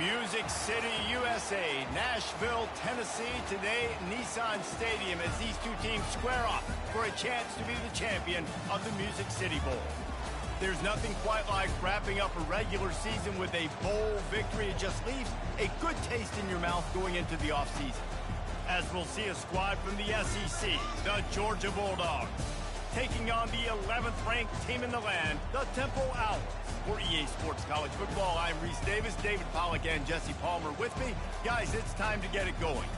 Music City, USA, Nashville, Tennessee, today Nissan Stadium as these two teams square off for a chance to be the champion of the Music City Bowl. There's nothing quite like wrapping up a regular season with a bowl victory. It just leaves a good taste in your mouth going into the offseason. As we'll see a squad from the SEC, the Georgia Bulldogs, taking on the 11th ranked team in the land, the Temple Owls. For EA Sports College Football, I'm Reese Davis, David Pollack, and Jesse Palmer with me. Guys, it's time to get it going.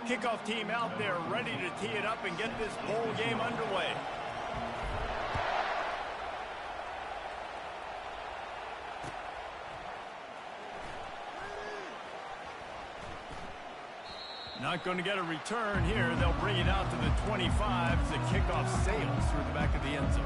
Kickoff team out there ready to tee it up and get this bowl game underway. Not going to get a return here. They'll bring it out to the 25 as the kickoff sails through the back of the end zone.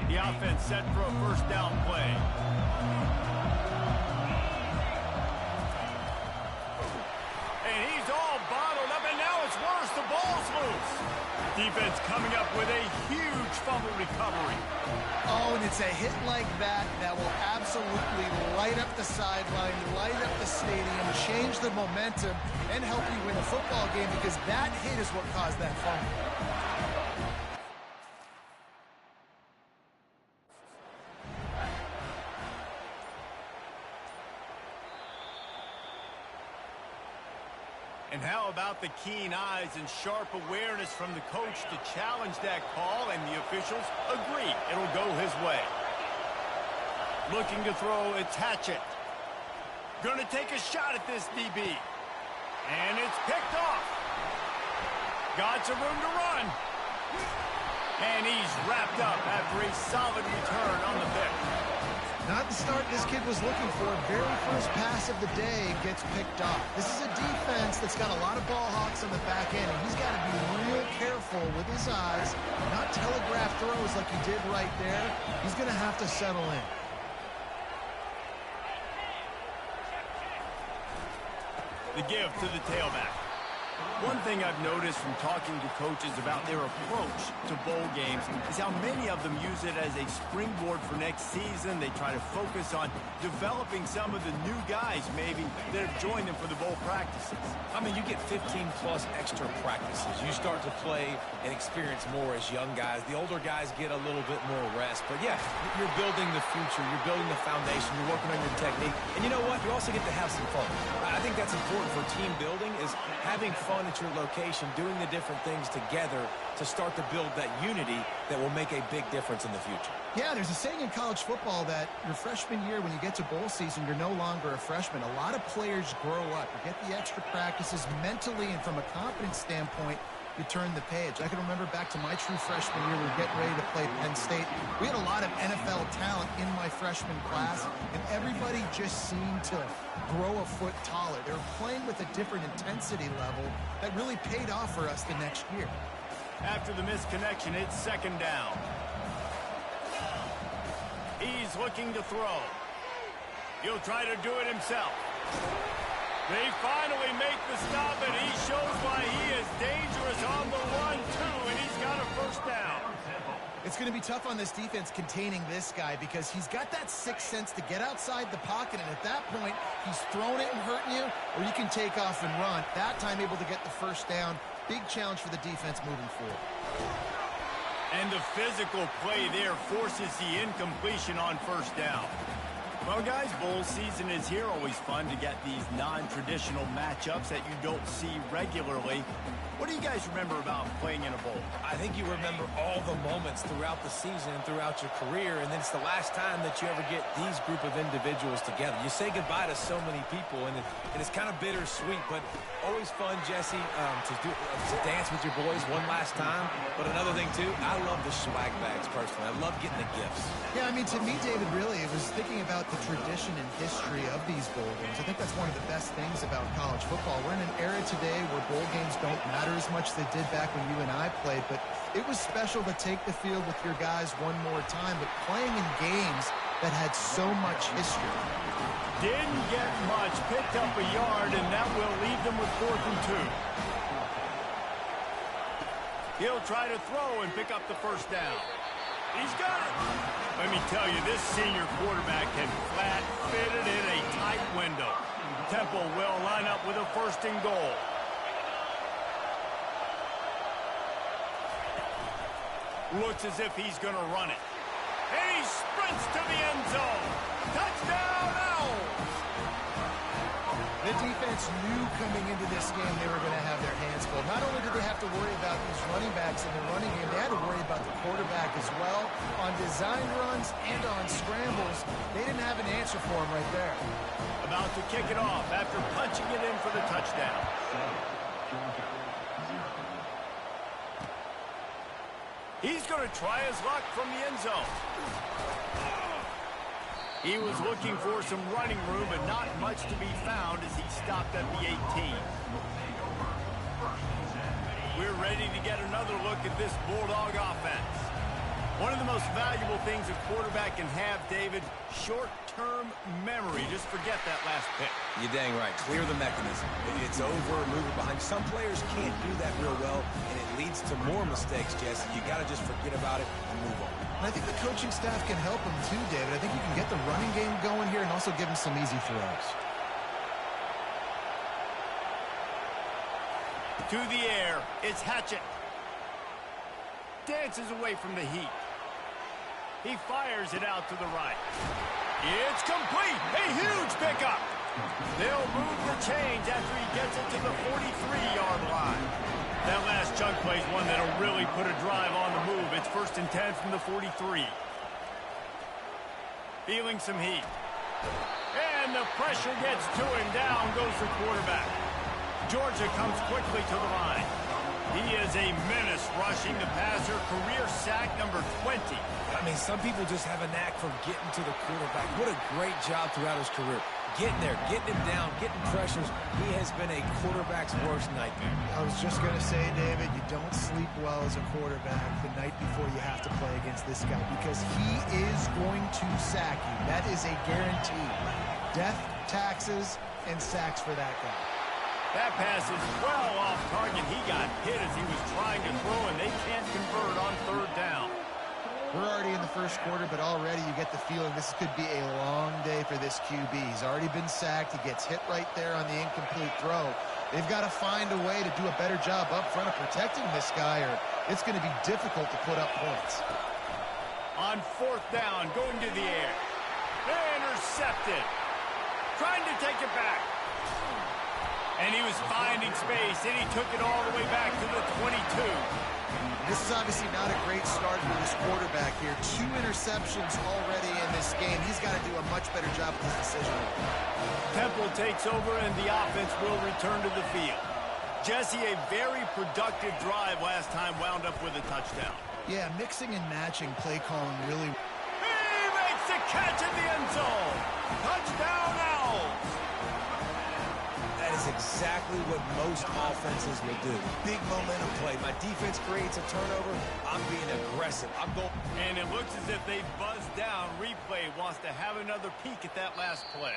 The offense set for a first down play. And he's all bottled up, and now it's worse. The ball's loose. Defense coming up with a huge fumble recovery. Oh, and it's a hit like that that will absolutely light up the sideline, light up the stadium, change the momentum, and help you win a football game, because that hit is what caused that fumble. And how about the keen eyes and sharp awareness from the coach to challenge that call, and the officials agree it'll go his way. Looking to throw, it's Hatchett. Gonna take a shot at this DB. And it's picked off. Got some room to run. And he's wrapped up after a solid return on the pick. Not the start this kid was looking for. Very first pass of the day gets picked off. This is a defense that's got a lot of ball hawks on the back end, and he's got to be real careful with his eyes, not telegraph throws like he did right there. He's going to have to settle in. The give to the tailback. One thing I've noticed from talking to coaches about their approach to bowl games is how many of them use it as a springboard for next season. They try to focus on developing some of the new guys, maybe, that have joined them for the bowl practices. I mean, you get 15-plus extra practices. You start to play and experience more as young guys. The older guys get a little bit more rest. But, yeah, you're building the future. You're building the foundation. You're working on your technique. And you know what? You also get to have some fun. I think that's important for team building, is having fun at your location, doing the different things together to start to build that unity that will make a big difference in the future. Yeah, there's a saying in college football that your freshman year, when you get to bowl season, you're no longer a freshman. A lot of players grow up. You get the extra practices mentally, and from a confidence standpoint, you turn the page. I can remember back to my true freshman year, we were getting ready to play Penn State. We had a lot of NFL talent in my freshman class, and everybody just seemed to grow a foot taller. They were playing with a different intensity level that really paid off for us the next year. After the misconnection, it's second down. He's looking to throw. He'll try to do it himself. They finally make the stop, and he shows why he is dangerous on the run, too, and he's got a first down. It's going to be tough on this defense containing this guy, because he's got that sixth sense to get outside the pocket, and at that point, he's throwing it and hurting you, or you can take off and run. That time able to get the first down. Big challenge for the defense moving forward. And the physical play there forces the incompletion on first down. Well, guys, bowl season is here. Always fun to get these non-traditional matchups that you don't see regularly. What do you guys remember about playing in a bowl? I think you remember all the moments throughout the season and throughout your career, and then it's the last time that you ever get these group of individuals together. You say goodbye to so many people, and it's kind of bittersweet, but always fun, Jesse, to dance with your boys one last time. But another thing, too, I love the swag bags, personally. I love getting the gifts. Yeah, I mean, to me, David, really, it was thinking about the tradition and history of these bowl games. I think that's one of the best things about college football. We're in an era today where bowl games don't matter as much as they did back when you and I played, but it was special to take the field with your guys one more time, but playing in games that had so much history. Didn't get much, picked up a yard, and that will leave them with 4th and 2. He'll try to throw and pick up the first down. He's got it. Let me tell you, this senior quarterback can flat fit it in a tight window. Temple will line up with a 1st and goal. Looks as if he's going to run it. And he sprints to the end zone. Touchdown, Owls! The defense knew coming into this game they were going to have their hands full. Not only did they have to worry about these running backs in the running game, they had to worry about the quarterback as well. On design runs and on scrambles, they didn't have an answer for him right there. About to kick it off after punching it in for the touchdown. He's going to try his luck from the end zone. He was looking for some running room, but not much to be found as he stopped at the 18. We're ready to get another look at this Bulldog offense. One of the most valuable things a quarterback can have, David, short-term memory. Just forget that last pick. You're dang right. Clear the mechanism. It's over, move it behind. Some players can't do that real well, and it leads to more mistakes, Jesse. You got to just forget about it and move on. And I think the coaching staff can help him too, David. I think you can get the running game going here and also give him some easy throws. To the air, it's Hatchett. Dances away from the heat. He fires it out to the right. It's complete. A huge pickup. They'll move the chains after he gets it to the 43-yard line. That last chunk play is one that'll really put a drive on the move. It's 1st and 10 from the 43. Feeling some heat. And the pressure gets to him. Down goes the quarterback. Georgia comes quickly to the line. He is a menace rushing the passer. Career sack number 20. I mean, some people just have a knack for getting to the quarterback. What a great job throughout his career. Getting there, getting him down, getting pressures. He has been a quarterback's worst nightmare. I was just going to say, David, you don't sleep well as a quarterback the night before you have to play against this guy because he is going to sack you. That is a guarantee. Death, taxes, and sacks for that guy. That pass is well off target. He got hit as he was trying to throw, and they can't convert on 3rd down. We're already in the first quarter, but already you get the feeling this could be a long day for this QB. He's already been sacked. He gets hit right there on the incomplete throw. They've got to find a way to do a better job up front of protecting this guy, or it's going to be difficult to put up points. On 4th down, going to the air. Intercepted. Trying to take it back. And he was finding space, and he took it all the way back to the 22. This is obviously not a great start for this quarterback here. 2 interceptions already in this game. He's got to do a much better job with his decision. Temple takes over, and the offense will return to the field. Jesse, a very productive drive last time, wound up with a touchdown. Yeah, mixing and matching play calling really. He makes the catch in the end zone. Touchdown, Owls. That is exactly what most offenses will do. Big momentum play. My defense creates a turnover. I'm being aggressive. I'm going. And it looks as if they buzzed down. Replay wants to have another peek at that last play.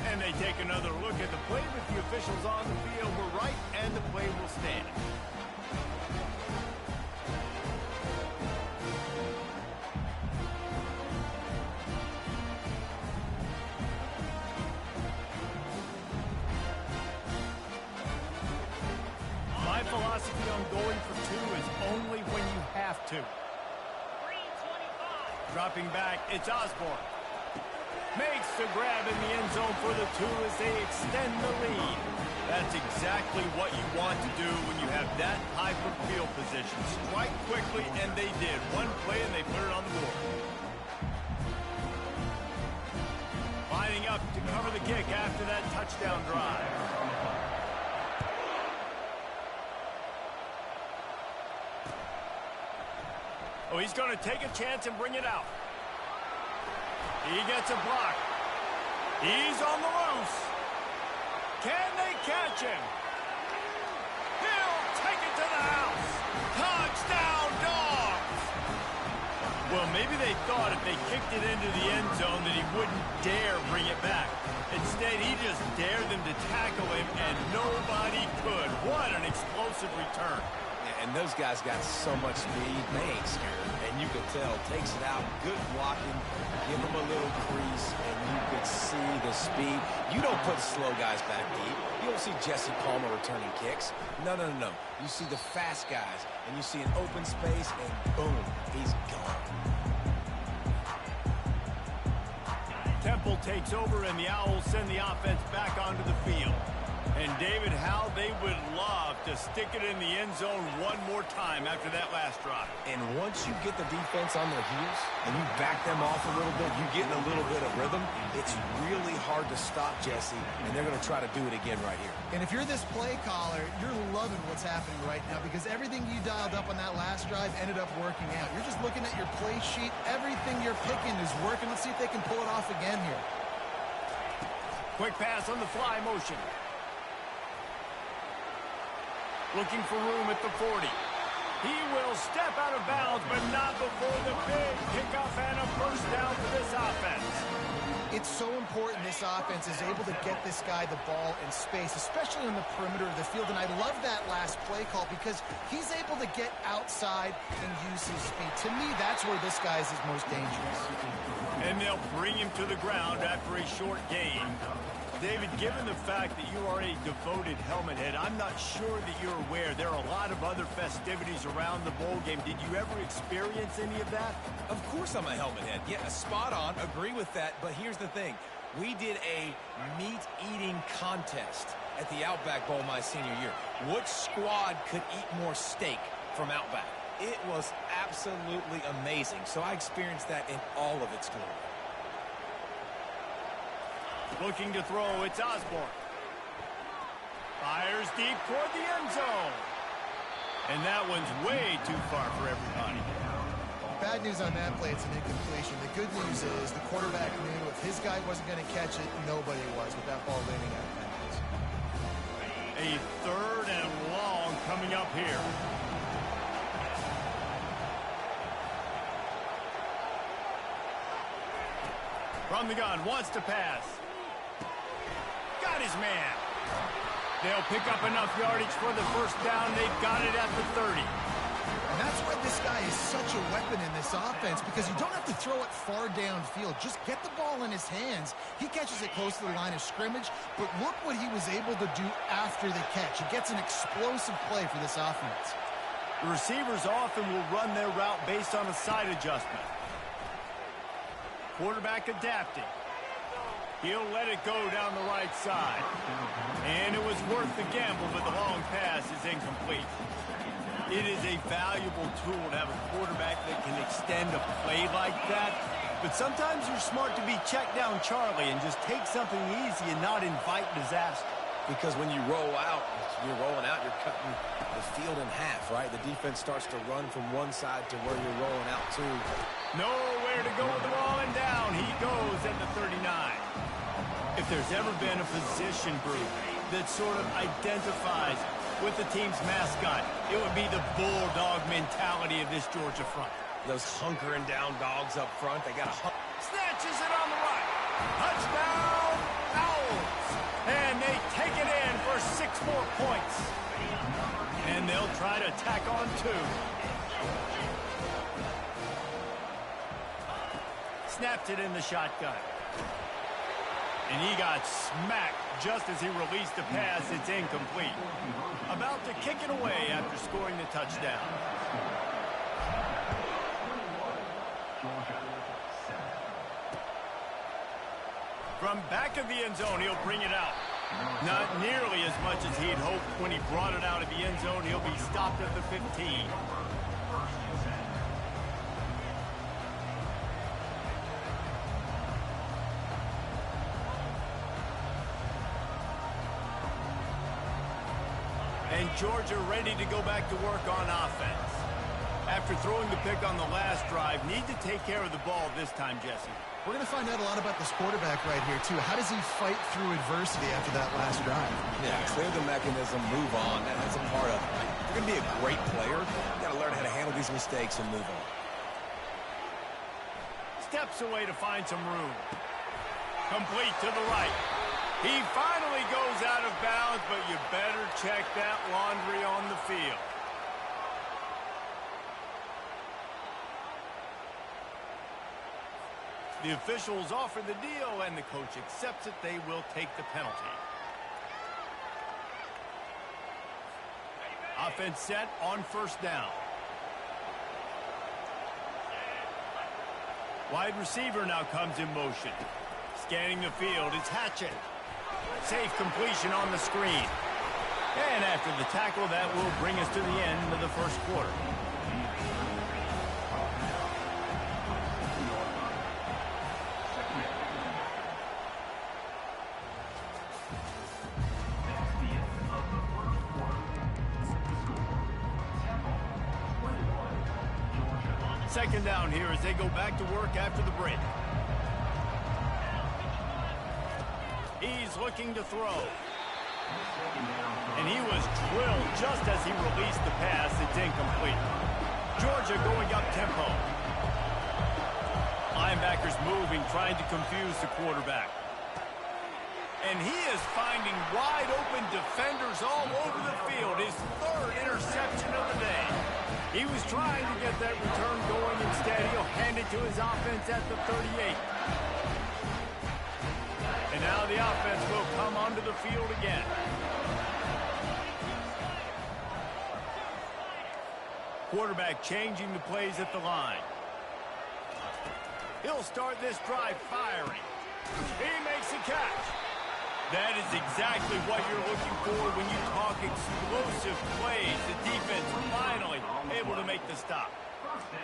And they take another look at the play, but the officials on the field were right, and the play will stand. My philosophy on going for two is only when you have to. Dropping back, it's Osborne. Makes the grab in the end zone for the two as they extend the lead. That's exactly what you want to do when you have that type of field position. Strike quickly, and they did. One play, and they put it on the board. Lining up to cover the kick after that touchdown drive. Oh, he's going to take a chance and bring it out. He gets a block. He's on the loose. Can they catch him? He'll take it to the house. Touchdown, Dogs! Well, maybe they thought if they kicked it into the end zone that he wouldn't dare bring it back. Instead, he just dared them to tackle him, and nobody could. What an explosive return. And those guys got so much speed, they ain't scared. And you could tell, takes it out, good blocking, give them a little crease, and you could see the speed. You don't put slow guys back deep. You don't see Jesse Palmer returning kicks. No, no, no, no. You see the fast guys, and you see an open space, and boom, he's gone. Temple takes over, and the Owls send the offense back onto the field. And David, how they would love to stick it in the end zone one more time after that last drive. And once you get the defense on their heels and you back them off a little bit, you get in a little bit of rhythm, it's really hard to stop Jesse, and they're going to try to do it again right here. And if you're this play caller, you're loving what's happening right now because everything you dialed up on that last drive ended up working out. You're just looking at your play sheet. Everything you're picking is working. Let's see if they can pull it off again here. Quick pass on the fly motion. Looking for room at the 40. He will step out of bounds, but not before the big pickup and a first down for this offense. It's so important this offense is able to get this guy the ball in space, especially on the perimeter of the field. And I love that last play call because he's able to get outside and use his speed. To me, that's where this guy is his most dangerous. And they'll bring him to the ground after a short gain. David, given the fact that you are a devoted helmet head, I'm not sure that you're aware there are a lot of other festivities around the bowl game. Did you ever experience any of that? Of course I'm a helmet head. Yeah, spot on. Agree with that. But here's the thing. We did a meat-eating contest at the Outback Bowl my senior year. Which squad could eat more steak from Outback? It was absolutely amazing. So I experienced that in all of its glory. Looking to throw, it's Osborne. Fires deep toward the end zone. And that one's way too far for everybody. Bad news on that play, it's an incompletion. The good news is the quarterback knew if his guy wasn't going to catch it, nobody was with that ball landing out of bounds. A third and long coming up here. From the gun, wants to pass. Got his man. They'll pick up enough yardage for the first down. They've got it at the 30. And that's why this guy is such a weapon in this offense because you don't have to throw it far downfield. Just get the ball in his hands. He catches it close to the line of scrimmage, but look what he was able to do after the catch. He gets an explosive play for this offense. The receivers often will run their route based on a side adjustment. Quarterback adapting. He'll let it go down the right side. And it was worth the gamble, but the long pass is incomplete. It is a valuable tool to have a quarterback that can extend a play like that. But sometimes you're smart to be check down Charlie and just take something easy and not invite disaster. Because when you roll out, you're rolling out, you're cutting the field in half, right? The defense starts to run from one side to where you're rolling out to. Nowhere to go with the ball, and down he goes at the 39. If there's ever been a position group that sort of identifies with the team's mascot, it would be the bulldog mentality of this Georgia front. Those hunkering down dogs up front, they got a snatches it on the right. Touchdown, Owls. And they take it in for 6 more points. And they'll try to tack on 2. Snapped it in the shotgun. And he got smacked just as he released the pass. It's incomplete. About about to kick it away after scoring the touchdown. From back of the end zone, he'll bring it out. Not nearly as much as he'd hoped when he brought it out of the end zone. He'll be stopped at the 15. And Georgia ready to go back to work on offense. After throwing the pick on the last drive, need to take care of the ball this time, Jesse. We're going to find out a lot about this quarterback right here, too. How does he fight through adversity after that last drive? Yeah, clear the mechanism, move on. That's a part of it. Right? If you're going to be a great player, you got to learn how to handle these mistakes and move on. Steps away to find some room. Complete to the right. He finally goes out of bounds, but you better check that laundry on the field. The officials offer the deal, and the coach accepts it. They will take the penalty. Offense set on first down. Wide receiver now comes in motion. Scanning the field, it's Hatchett. Safe completion on the screen. And after the tackle, that will bring us to the end of the first quarter. Second down here as they go back to work after the break. He's looking to throw. And he was drilled just as he released the pass. It's incomplete. Georgia going up tempo. Linebackers moving, trying to confuse the quarterback. And he is finding wide open defenders all over the field. His third interception of the day. He was trying to get that return going. Instead, he'll hand it to his offense at the 38. And now the offense will come onto the field again. Quarterback changing the plays at the line. He'll start this drive firing. He makes a catch. That is exactly what you're looking for when you talk explosive plays. The defense finally able to make the stop.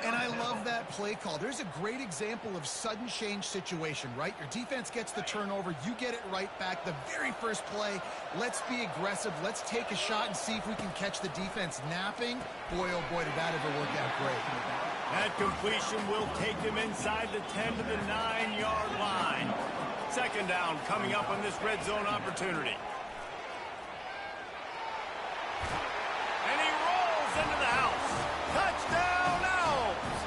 And I love that play call. There's a great example of sudden change situation, right? Your defense gets the turnover. You get it right back. The very first play, let's be aggressive. Let's take a shot and see if we can catch the defense napping. Boy, oh boy, did that ever work out great. That completion will take him inside the 10 to the 9-yard line. Second down coming up on this red zone opportunity. And he rolls into the house. Touchdown, Owls!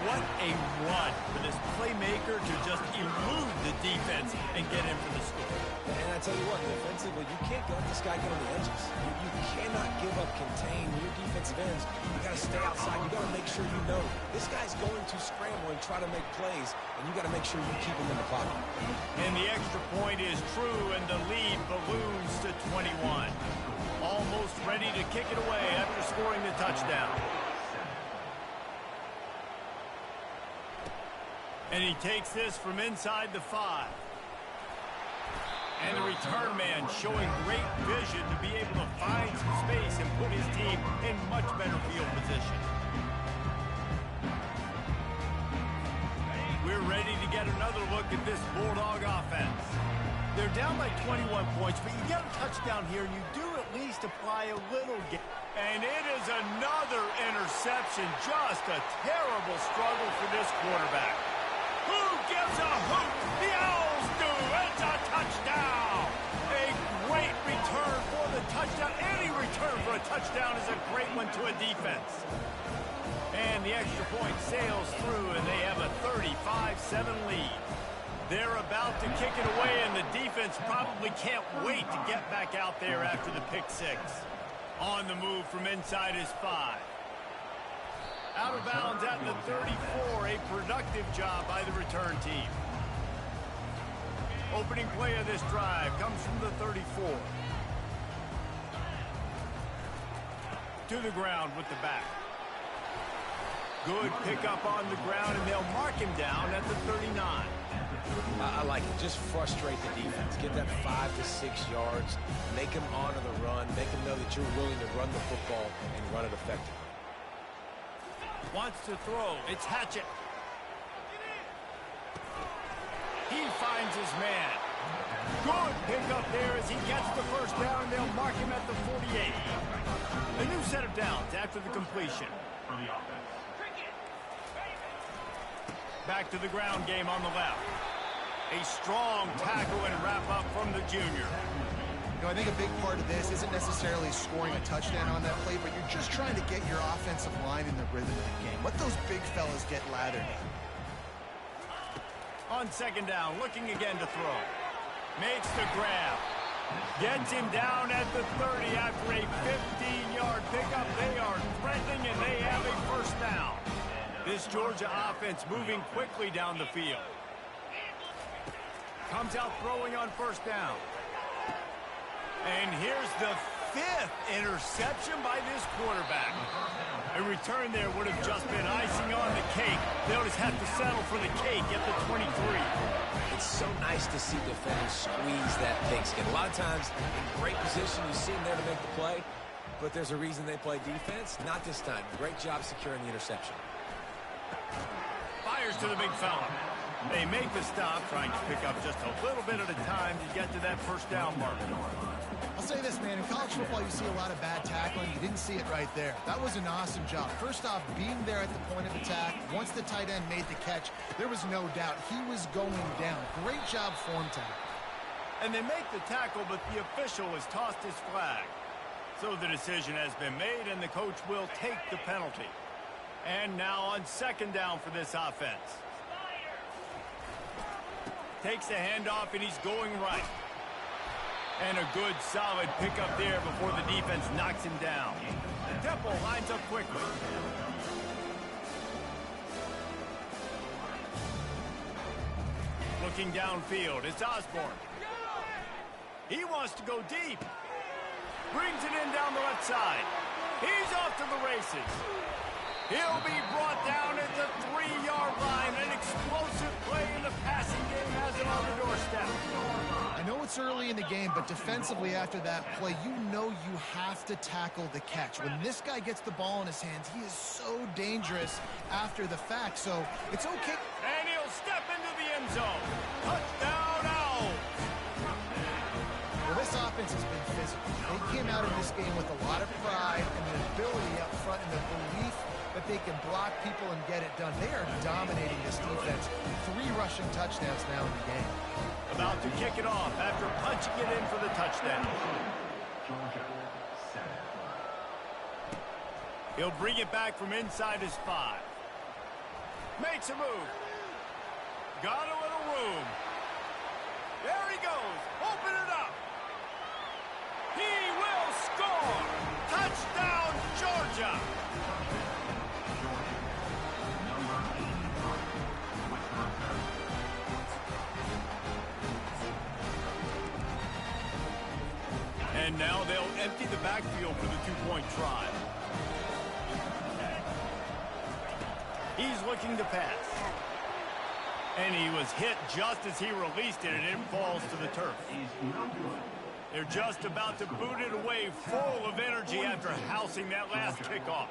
What a run for this playmaker to just elude the defense and get in for the score. And I tell you what, defensively, you can't let this guy get on the edges. You cannot give up contain your defensive ends. You got to stay outside. You got to make sure you know this guy's going to scramble and try to make plays, and you got to make sure you keep him in the pocket. And the extra point is true, and the lead balloons to 21. Almost ready to kick it away after scoring the touchdown. And he takes this from inside the 5. And the return man showing great vision to be able to find some space and put his team in much better field position. We're ready to get another look at this Bulldog offense. They're down by 21 points, but you get a touchdown here, and you do at least apply a little game. And it is another interception. Just a terrible struggle for this quarterback. Who gives a hoot? The Owls do. It's a touchdown. A great return for the touchdown. Any return for a touchdown is a great one to a defense. And the extra point sails through, and they have a 35-7 lead. They're about to kick it away, and the defense probably can't wait to get back out there after the pick 6. On the move from inside his 5. Out of bounds at the 34, a productive job by the return team. Opening play of this drive comes from the 34. To the ground with the back. Good pickup on the ground, and they'll mark him down at the 39. I like it. Just frustrate the defense. Get that 5 to 6 yards. Make them honor the run. Make them know that you're willing to run the football and run it effectively. Wants to throw. It's Hatchett. He finds his man. Good pickup there as he gets the first down. They'll mark him at the 48. A new set of downs after the completion. Back to the ground game on the left. A strong tackle and wrap up from the junior. You know, I think a big part of this isn't necessarily scoring a touchdown on that play, but you're just trying to get your offensive line in the rhythm of the game. Let those big fellas get lathered in. On second down, looking again to throw. Makes the grab. Gets him down at the 30 after a 15-yard pickup. They are threatening, and they have a first down. This Georgia offense moving quickly down the field. Comes out throwing on first down. And here's the 5th interception by this quarterback. A return there would have just been icing on the cake. They'll just have to settle for the cake at the 23. It's so nice to see defenders squeeze that pigskin. A lot of times, in great position, you see them there to make the play, but there's a reason they play defense. Not this time. Great job securing the interception. Fires to the big fella. They make the stop, trying to pick up just a little bit at a time to get to that first down mark. I'll say this, man. In college football, you see a lot of bad tackling. You didn't see it right there. That was an awesome job. First off, being there at the point of attack. Once the tight end made the catch, there was no doubt he was going down. Great job form tackle. And they make the tackle, but the official has tossed his flag. So the decision has been made, and the coach will take the penalty. And now on second down for this offense. Takes the handoff, and he's going right. And a good, solid pickup there before the defense knocks him down. Temple lines up quickly. Looking downfield, it's Osborne. He wants to go deep. Brings it in down the left side. He's off to the races. He'll be brought down at the 3-yard line. An explosive play in the passing game has him on the doorstep. I know it's early in the game, but defensively after that play, you know you have to tackle the catch. When this guy gets the ball in his hands, he is so dangerous after the fact, so it's okay. And he'll step into the end zone. Touchdown, Owls. Well, this offense has been physical. They came out of this game with a lot of pride and the ability up front and the belief that they can block people and get it done. They are dominating this defense. 3 rushing touchdowns now in the game. About to kick it off after punching it in for the touchdown. He'll bring it back from inside his 5. Makes a move. Got a little room. There he goes. Open it up. He will score. Touchdown, Georgia. And now they'll empty the backfield for the 2-point try. He's looking to pass. And he was hit just as he released it, and it falls to the turf. They're just about to boot it away, full of energy after housing that last kickoff.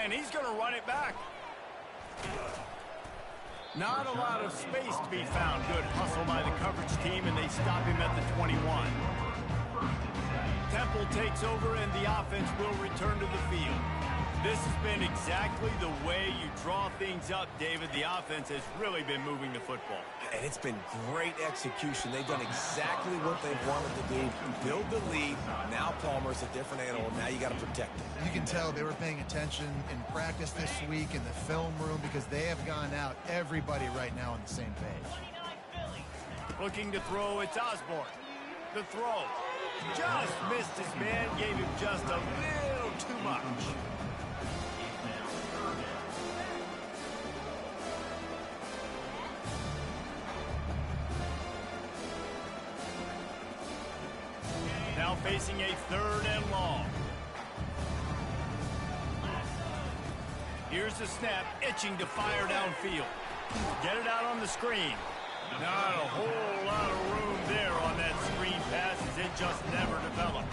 And he's going to run it back. Not a lot of space to be found. Good hustle by the coverage team, and they stop him at the 21. Temple takes over, and the offense will return to the field. This has been exactly the way you draw things up, David. The offense has really been moving the football. And it's been great execution. They've done exactly what they've wanted to do. Build the lead. Now Palmer's a different animal. Now you got to protect him. You can tell they were paying attention in practice this week in the film room because they have gone out, everybody right now on the same page. Looking to throw, it's Osborne. The throw. Just missed his man, gave him just a little too much. now facing a 3rd and long. Here's the snap, itching to fire downfield. Get it out on the screen. Not a whole lot of room there on that screen pass as it just never developed.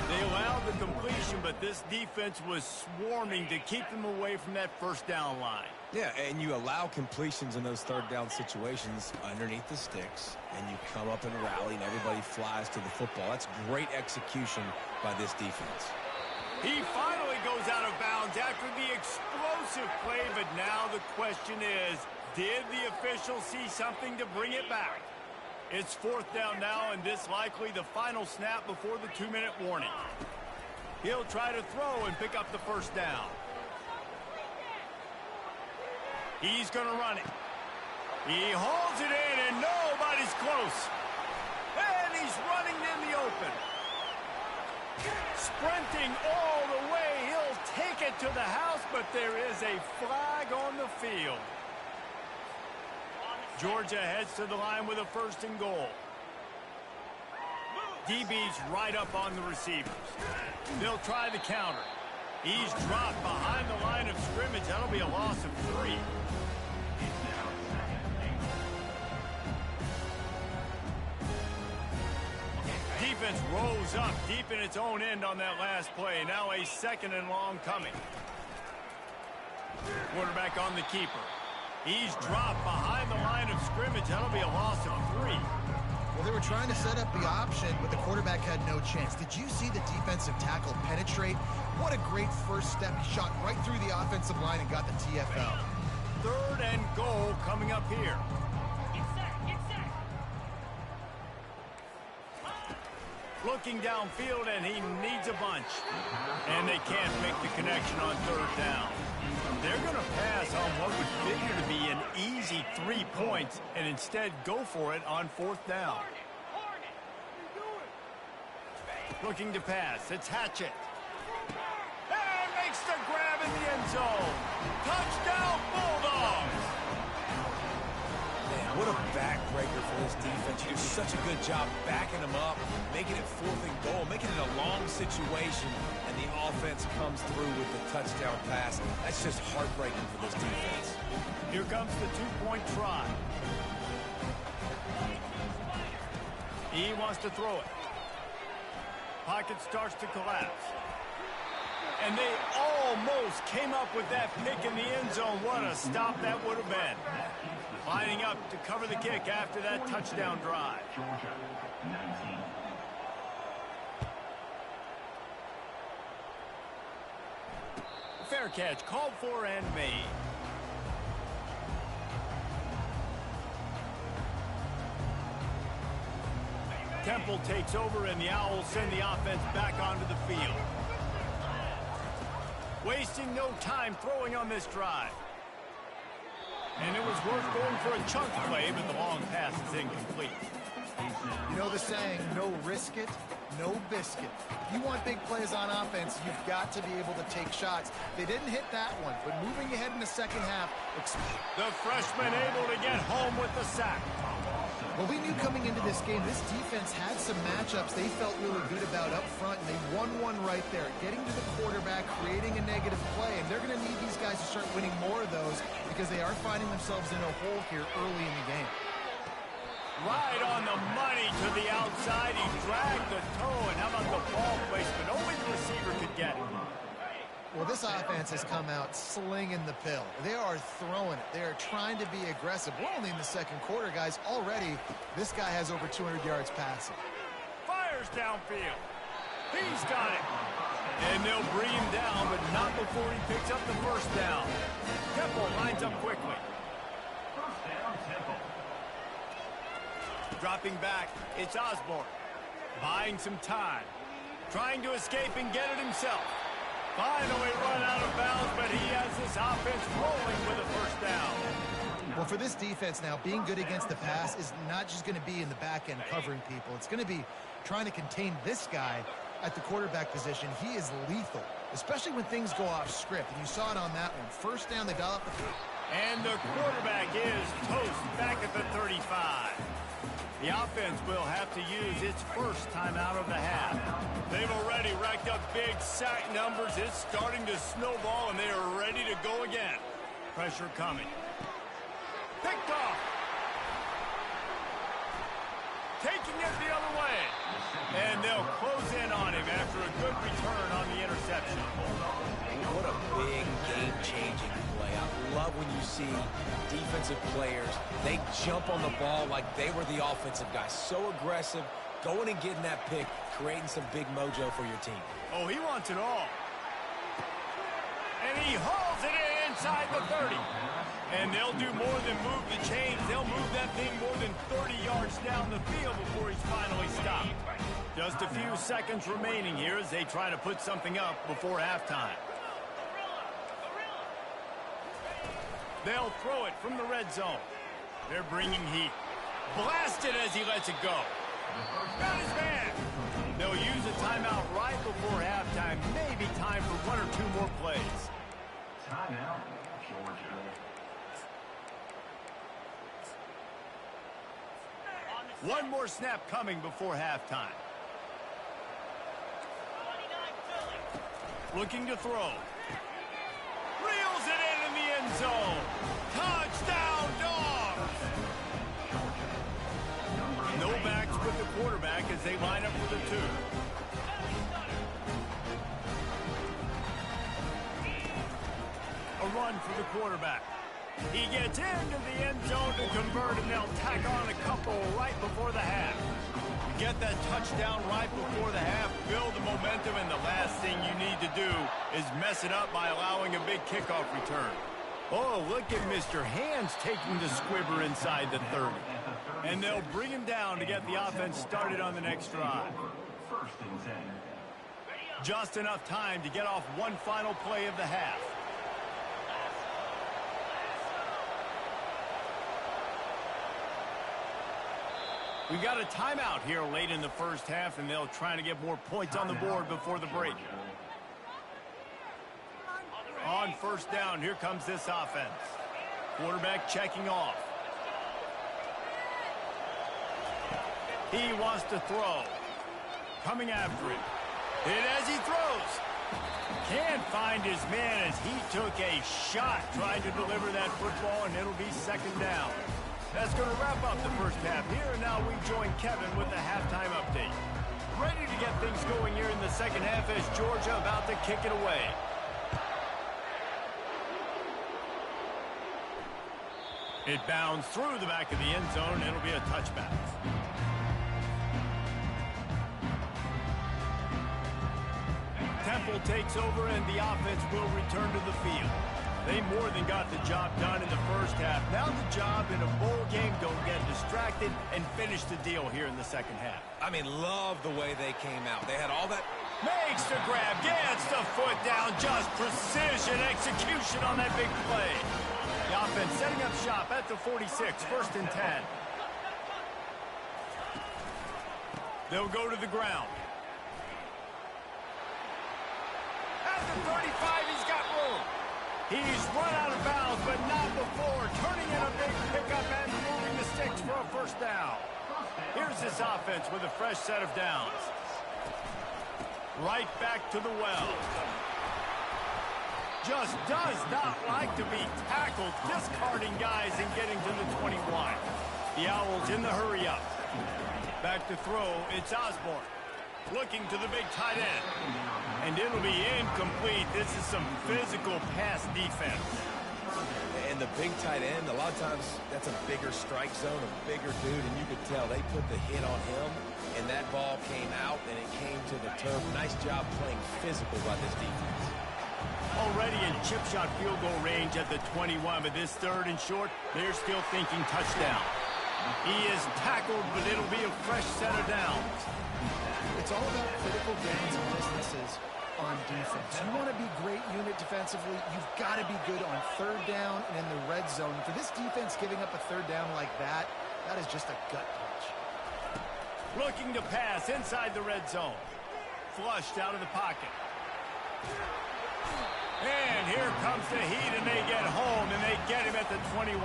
They allowed the completion, but this defense was swarming to keep them away from that 1st down line. Yeah, and you allow completions in those 3rd down situations underneath the sticks, and you come up and rally, and everybody flies to the football. That's great execution by this defense. He finally goes out of bounds after the explosive play, but now the question is, did the official see something to bring it back? It's 4th down now, and this likely the final snap before the 2-minute warning. He'll try to throw and pick up the 1st down. He's going to run it. He hauls it in, and nobody's close. And he's running in the open. Sprinting all the way, he'll take it to the house, but there is a flag on the field. Georgia heads to the line with a 1st and goal. DB's right up on the receivers. They'll try the counter. He's dropped behind the line of scrimmage. That'll be a loss of 3. Defense rolls up deep in its own end on that last play. Now a 2nd and long coming. Quarterback on the keeper. He's dropped behind the line of scrimmage. That'll be a loss of 3. Well, they were trying to set up the option, but the quarterback had no chance. Did you see the defensive tackle penetrate? What a great 1st step. He shot right through the offensive line and got the TFL. 3rd and goal coming up here. Looking downfield, and he needs a bunch. And they can't make the connection on 3rd down. They're going to pass on what would figure to be an easy 3 points and instead go for it on 4th down. Looking to pass. It's Hatchett. And makes the grab in the end zone. Touchdown, Bulldogs! Man, what a backbreaker for this defense. You do such a good job backing them up, making it 4th and goal, making it a long situation, and the offense comes through with the touchdown pass. That's just heartbreaking for this defense. Here comes the 2-point try. He wants to throw it. Pocket starts to collapse. And they almost came up with that pick in the end zone. What a stop that would have been. Lining up to cover the kick after that touchdown drive. Fair catch, called for and made. Temple takes over, and the Owls send the offense back onto the field. Wasting no time throwing on this drive. And it was worth going for a chunk play, but the long pass is incomplete. You know the saying, no risk it, no biscuit. If you want big plays on offense, you've got to be able to take shots. They didn't hit that one, but moving ahead in the 2nd half. The freshman able to get home with the sack. Well, we knew coming into this game, this defense had some matchups they felt really good about up front, and they won one right there, getting to the quarterback, creating a negative play, and they're going to need these guys to start winning more of those because they are finding themselves in a hole here early in the game. Right on the money to the outside. He dragged the toe, and how about the ball placement? Only the receiver could get it. Well, this offense has come out slinging the pill. They are throwing it. They are trying to be aggressive. We're only in the 2nd quarter, guys. Already, this guy has over 200 yards passing. Fires downfield. He's got it. And they'll bring him down, but not before he picks up the 1st down. Temple lines up quickly. Dropping back, it's Osborne. Buying some time. Trying to escape and get it himself. Finally run out of bounds, but he has this offense rolling with a 1st down. Well, for this defense now, being good against the pass is not just going to be in the back end covering people. It's going to be trying to contain this guy at the quarterback position. He is lethal, especially when things go off script. And you saw it on that one. 1st down, they dial up the field. And the quarterback is toast back at the 35. The offense will have to use its first timeout of the half. They've already racked up big sack numbers. It's starting to snowball, and they are ready to go again. Pressure coming. Picked off. Taking it the other way. And they'll close in on him after a good return on the interception. What a big game-changing play. I love when you see defensive players, they jump on the ball like they were the offensive guys. So aggressive, going and getting that pick, creating some big mojo for your team. Oh, he wants it all. And he hauls it in inside the 30. And they'll do more than move the chains. They'll move that thing more than 30 yards down the field before he's finally stopped. Just a few seconds remaining here as they try to put something up before halftime. They'll throw it from the red zone. They're bringing heat. Blasted as he lets it go. Got his man. They'll use a timeout right before halftime. Maybe time for one or two more plays. Timeout, Georgia. One more snap coming before halftime. Looking to throw. Reels it in the end zone. Touchdown, Dogs! No backs with the quarterback as they line up for the two. A run for the quarterback. He gets into the end zone to convert, and they'll tack on a couple right before the half. You get that touchdown right before the half, build the momentum, and the last thing you need to do is mess it up by allowing a big kickoff return. Oh, look at Mr. Hands taking the squibber inside the 30. And they'll bring him down to get the offense started on the next drive. First and 10. Just enough time to get off one final play of the half. We got a timeout here late in the first half, and they'll try to get more points on the board before the break. On first down, here comes this offense. Quarterback checking off. He wants to throw. Coming after him. And as he throws, can't find his man as he took a shot trying to deliver that football, and it'll be second down. That's going to wrap up the first half here, and now we join Kevin with the halftime update. Ready to get things going here in the second half as Georgia about to kick it away. It bounds through the back of the end zone, and it'll be a touchback. Temple takes over, and the offense will return to the field. They more than got the job done in the first half. Now the job in a bowl game, don't get distracted and finish the deal here in the second half. I mean, love the way they came out. They had all that. Makes the grab, gets the foot down, just precision execution on that big play. The offense setting up shop at the 46, first and 10. They'll go to the ground. At the 35, he's got room. He's run out of bounds, but not before. Turning in a big pickup and moving the sticks for a first down. Here's this offense with a fresh set of downs. Right back to the well. Just does not like to be tackled, discarding guys and getting to the 21. The Owls in the hurry up. Back to throw, it's Osborne. Looking to the big tight end. And it'll be incomplete. This is some physical pass defense. And the big tight end, a lot of times that's a bigger strike zone, a bigger dude, and you could tell they put the hit on him, and that ball came out, and it came to the turf. Nice job playing physical by this defense. Already in chip shot field goal range at the 21, but this third and short, they're still thinking touchdown. He is tackled, but it'll be a fresh set of downs. It's all about critical downs and distances on defense. You want to be great unit defensively, you've got to be good on third down and in the red zone. For this defense giving up a third down like that, that is just a gut punch. Looking to pass inside the red zone. Flushed out of the pocket. And here comes the heat, and they get home, and they get him at the 21.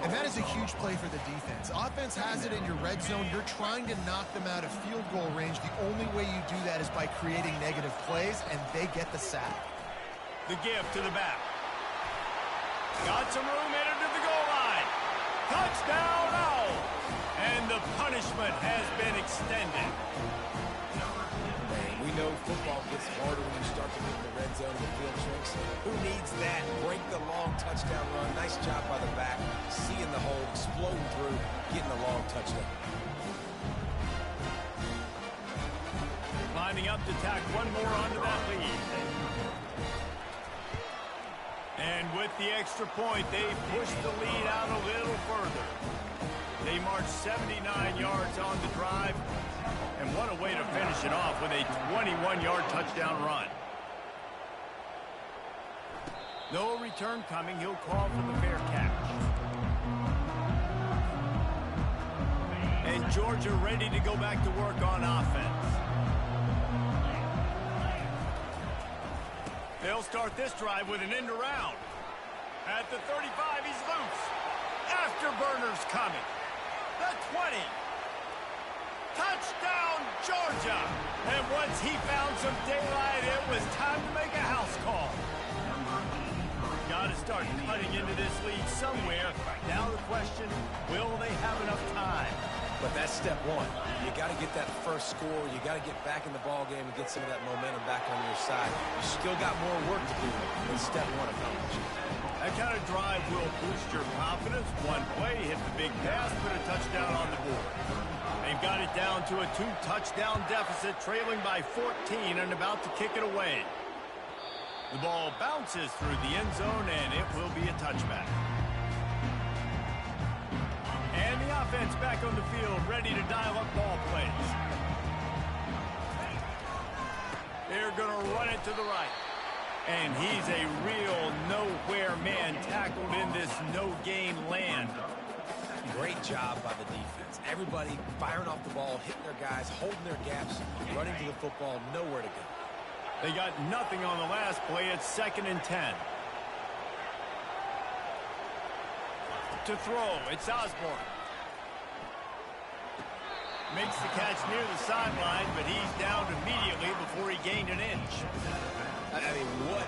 And that is a huge play for the defense. Offense has it in your red zone. You're trying to knock them out of field goal range. The only way you do that is by creating negative plays, and they get the sack. The give to the back. Got some room, headed to the goal line. Touchdown, Owl! And the punishment has been extended. We know football gets harder when you start to make the red zone and the field shrinks. Who needs that? Break the long touchdown run. Nice job by the back. Seeing the hole, exploding through, getting the long touchdown. Lining up to tack one more onto that lead. And with the extra point, they push the lead out a little further. They march 79 yards on the drive. And what a way to finish it off with a 21-yard touchdown run. No return coming. He'll call for the fair catch. And Georgia ready to go back to work on offense. They'll start this drive with an end around. At the 35, he's loose. Afterburners coming. The 20. Touchdown, Georgia! And once he found some daylight, it was time to make a house call. Got to start cutting into this lead somewhere. Now the question, will they have enough time? But that's step one. You got to get that first score. You got to get back in the ball game and get some of that momentum back on your side. You still got more work to do than step one accomplished. That kind of drive will boost your confidence. One play, hit the big pass, put a touchdown on the board. They've got it down to a 2-touchdown deficit, trailing by 14 and about to kick it away. The ball bounces through the end zone, and it will be a touchback. And the offense back on the field, ready to dial up ball plays. They're going to run it to the right. And he's a real nowhere man tackled in this no-gain land. Great job by the defense. Everybody firing off the ball, hitting their guys, holding their gaps, running to the football, nowhere to go. They got nothing on the last play. It's 2nd and 10. To throw, it's Osborne. Makes the catch near the sideline, but he's down immediately before he gained an inch. I mean, what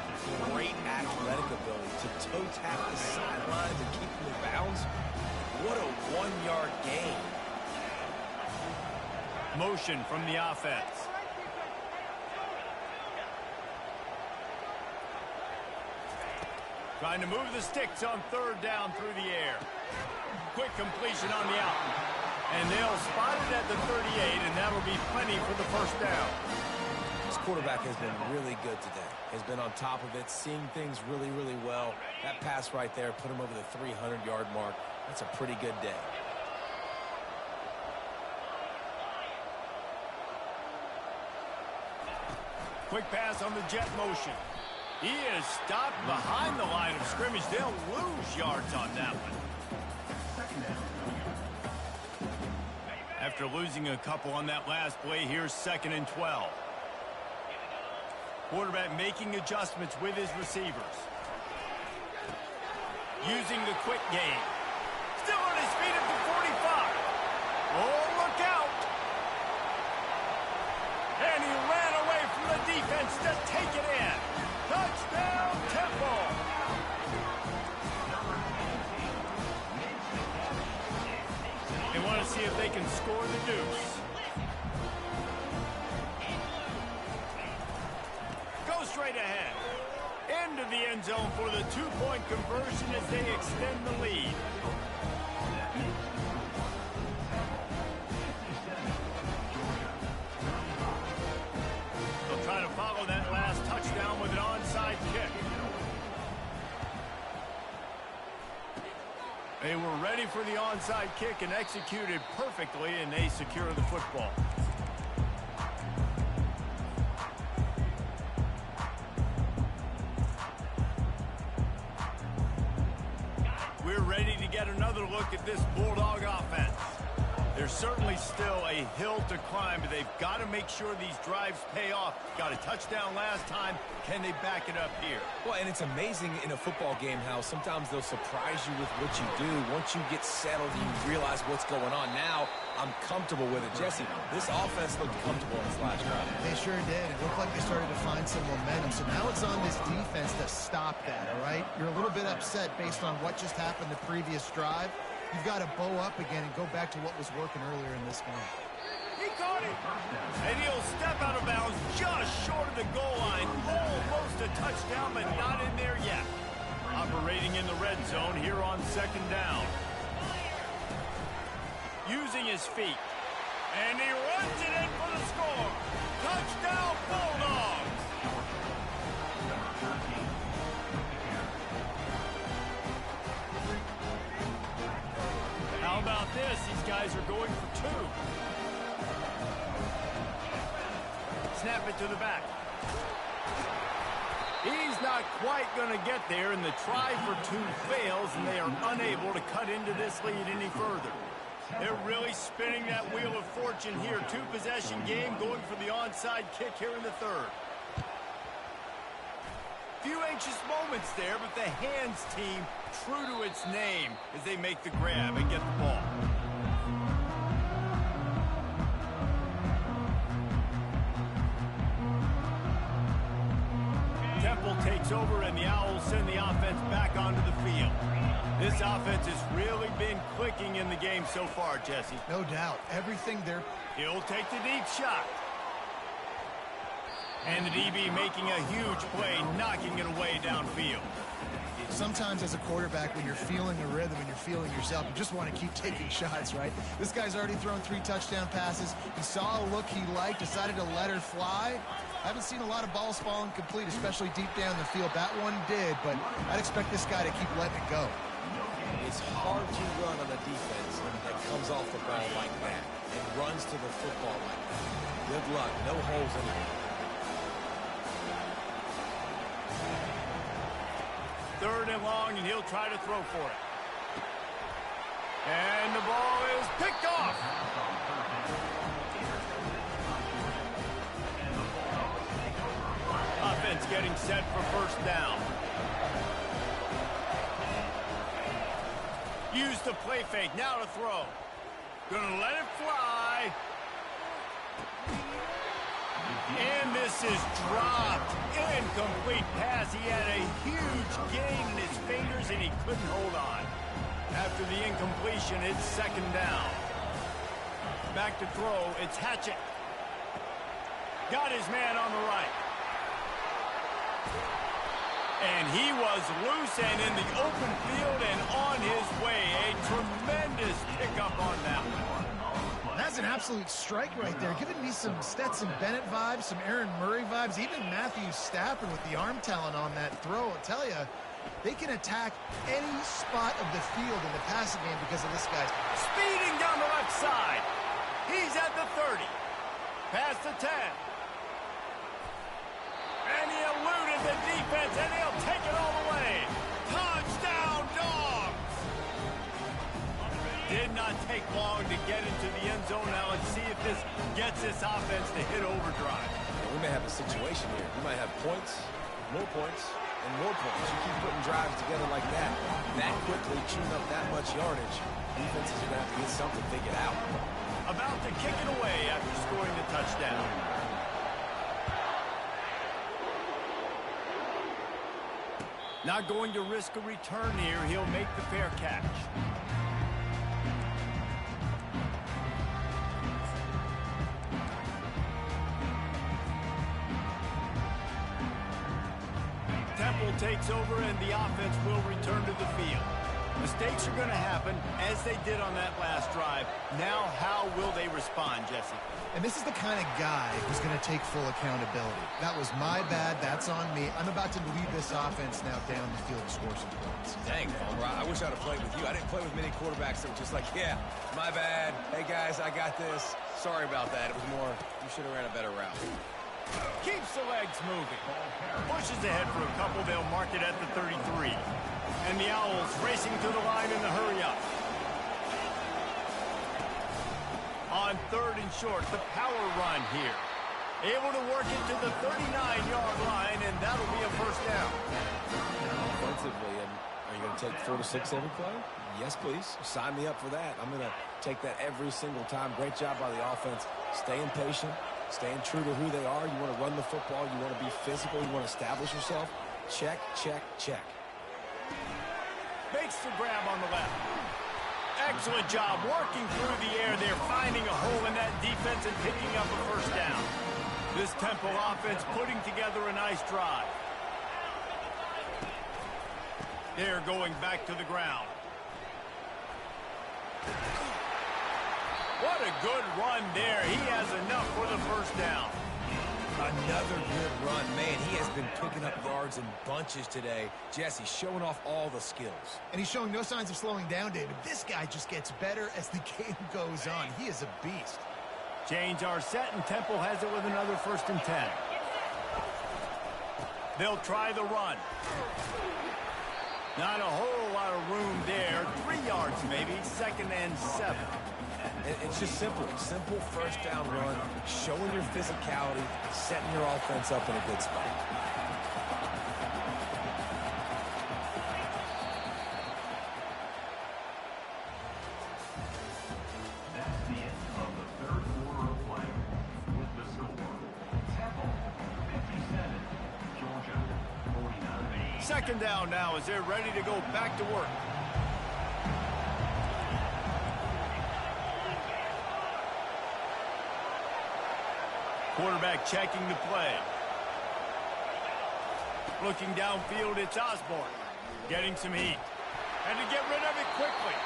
great athletic ability to toe tap the sidelines and keep them in bounds. What a 1-yard gain. Motion from the offense. Trying to move the sticks on 3rd down through the air. Quick completion on the out. And they'll spot it at the 38, and that'll be plenty for the first down. This quarterback has been really good today. Has been on top of it, seeing things really, really well. That pass right there put him over the 300-yard mark. That's a pretty good day. Quick pass on the jet motion. He is stopped behind the line of scrimmage. They'll lose yards on that one. After losing a couple on that last play, here's 2nd and 12. Quarterback making adjustments with his receivers. Using the quick game. Still on his feet at the 45. Oh, look out! And he ran away from the defense to take it in. Touchdown, Temple! They want to see if they can score the deuce. Go straight ahead. Into the end zone for the 2-point conversion as they extend the lead. They'll try to follow that last touchdown with an onside kick. They were ready for the onside kick and executed perfectly, and they secure the football. We're ready to get another look at this Bulldog offense. They're There's certainly still a hill to climb, but they've got to make sure these drives pay off. Got a touchdown last time. Can they back it up here? Well, and it's amazing in a football game how sometimes they'll surprise you with what you do. Once you get settled, you realize what's going on. Now, I'm comfortable with it. Jesse, this offense looked comfortable in this last drive. They sure did. It looked like they started to find some momentum. So now it's on this defense to stop that, all right? You're a little bit upset based on what just happened the previous drive. You've got to bow up again and go back to what was working earlier in this game. He caught it. And he'll step out of bounds just short of the goal line. Almost a touchdown, but not in there yet. Operating in the red zone here on second down. Using his feet. And he runs it in for the score. Touchdown, Bulldogs. How about this? These guys are going for two. Snap it to the back. He's not quite going to get there, and the try for two fails, and they are unable to cut into this lead any further. They're really spinning that wheel of fortune here. Two-possession game, going for the onside kick here in the third. Few anxious moments there, but the hands team true to its name as they make the grab and get the ball. Temple takes over, and the Owls send the offense back onto the field. This offense has really been clicking in the game so far, Jesse. No doubt. Everything there. He'll take the deep shot. And the DB making a huge play, knocking it away downfield. Sometimes as a quarterback, when you're feeling a rhythm and you're feeling yourself, you just want to keep taking shots, right? This guy's already thrown 3 touchdown passes. He saw a look he liked, decided to let her fly. I haven't seen a lot of balls falling complete, especially deep down the field. That one did, but I'd expect this guy to keep letting it go. It's hard to run on a defense that comes off the ball like that and runs to the football like that. Good luck. No holes in it. Third and long, and he'll try to throw for it. And the ball is picked off. Offense getting set for first down. Use the play fake, now to throw. Gonna let it fly. And this is dropped. Incomplete pass. He had a huge gain in his fingers, and he couldn't hold on. After the incompletion, it's second down. Back to throw. It's Hatchett. Got his man on the right. And he was loose and in the open field and on his way. A tremendous pickup on that one. That's an absolute strike right there, giving me some Stetson Bennett vibes, some Aaron Murray vibes, even Matthew Stafford with the arm talent on that throw. I'll tell you, they can attack any spot of the field in the passing game because of this guy. Speeding down the left side. He's at the 30. Past the 10. And he eluded the defense, and he'll take it all the way. Touchdown, Dogs! Did not take long to get into the end zone. Now let's see if this gets this offense to hit overdrive. Yeah, we may have a situation here. We might have points, more points, and more points. You keep putting drives together like that quickly, chewing up that much yardage, defenses are going to have to get something figured out. About to kick it away after scoring the touchdown. Not going to risk a return here. He'll make the fair catch. Temple takes over, and the offense will return to the field. Mistakes are going to happen, as they did on that last drive. Now, how will they respond, Jesse? And this is the kind of guy who's going to take full accountability. That was my bad. That's on me. I'm about to lead this offense now down the field to score some points. Dang, Palmer, I wish I'd have played with you. I didn't play with many quarterbacks that were just like, yeah, my bad. Hey, guys, I got this. Sorry about that. It was more, you should have ran a better route. Keeps the legs moving. Pushes ahead for a couple. They'll mark it at the 33. And the Owls racing to the line in the hurry-up. on 3rd and short. The power run here. Able to work it to the 39-yard line, and that'll be a first down. Offensively, and are you going to take 4 to 6 every play? Yes, please. Sign me up for that. I'm going to take that every single time. Great job by the offense. Staying patient, staying true to who they are. You want to run the football. You want to be physical. You want to establish yourself. Check, check, check. Makes the grab on the left. Excellent job working through the air there, finding a hole in that defense and picking up a first down. This Temple offense putting together a nice drive. They're going back to the ground. What a good run there. He has enough for the first down. Another good run. Man, he has been picking up yards in bunches today. Jesse showing off all the skills. And he's showing no signs of slowing down, David. This guy just gets better as the game goes on. He is a beast. Change our set, and Temple has it with another 1st and 10. They'll try the run. Not a whole lot of room there. 3 yards maybe, 2nd and 7. It's just simple. Simple first down run, showing your physicality, setting your offense up in a good spot. That's the end of the 3rd quarter of play. With the score, Temple 57, Georgia 49. 2nd down now as they're ready to go back to work. Quarterback checking the play. Looking downfield, it's Osborne. Getting some heat. And to get rid of it quickly.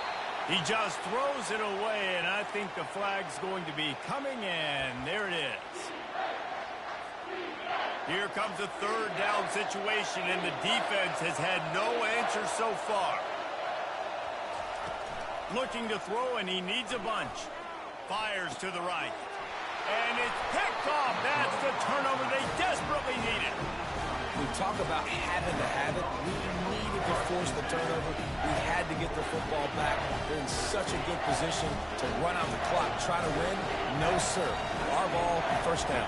He just throws it away, and I think the flag's going to be coming in. There it is. Here comes a 3rd down situation, and the defense has had no answer so far. Looking to throw, and he needs a bunch. Fires to the right. And it's picked off. That's the turnover they desperately needed. We talk about having to have it. We needed to force the turnover. We had to get the football back. They're in such a good position to run out the clock, try to win. No, sir. Our ball, first down.